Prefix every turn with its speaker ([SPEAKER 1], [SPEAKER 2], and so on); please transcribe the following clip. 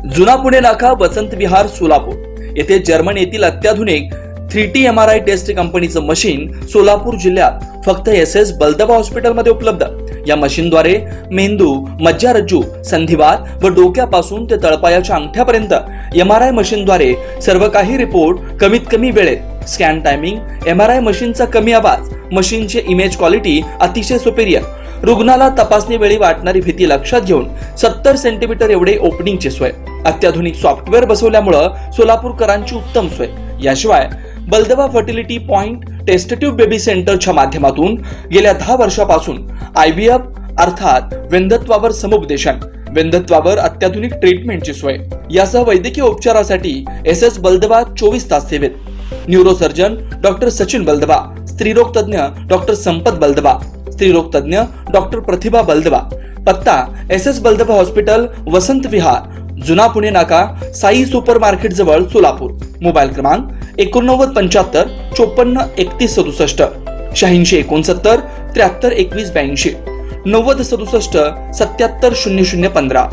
[SPEAKER 1] जुना पुणे नाका, वसंत विहार, सोलापूर येथे जर्मन येथील अत्याधुनिक 3T MRI टेस्ट कंपनीचं मशीन सोलापूर जिल्ह्यात फक्त SS बलदवा हॉस्पिटलमध्ये उपलब्ध। या मशीनद्वारे मेंदू, मज्जारज्जू, संधिवात व डोक्यापासून ते तळपायाच्या अंगठ्यापर्यंत MRI मशीनद्वारे सर्व काही रिपोर्ट कमीत कमी वेळेत, स्कॅन टायमिंग, MRI मशीनचा कमी आवाज, मशीनचे इमेज क्वालिटी अतिशय सुपेरियर, रुग्णाला तपासणी वेळी वाटणारी भीती लक्षात घेऊन 70 सेंटीमीटर एवढे ओपनिंगची सोय, अत्याधुनिक सॉफ्टवेअर बसवल्यामुळे सोलापूरकरांची उत्तम सोय। याशिवाय Baldawa fertility point test tube baby सेंटरच्या माध्यमातून गेल्या 10 वर्षापासून IVF अर्थात वेंधत्वावर समुपदेशन, वेंधत्वावर अत्याधुनिक ट्रीटमेंटची सोय, यासह वैद्यकीय उपचारासाठी SS बलदवा 24 तास सेवेत। न्यूरोसर्जन डॉक्टर सचिन बलदवा, स्त्रीरोग तज्ञ डॉक्टर संपत बलदवा, स्त्रीरोग तज्ञ डॉक्टर प्रतिभा बलदवा। पत्ता SS बलदवा हॉस्पिटल, वसंत विहार, जुना पुणे नाका, साई सुपर मार्केट जवळ, सोलापूर। मोबाईल क्रमांक 8975 54 31 67, 86 69 73 21 82, 90 67 77 00 15।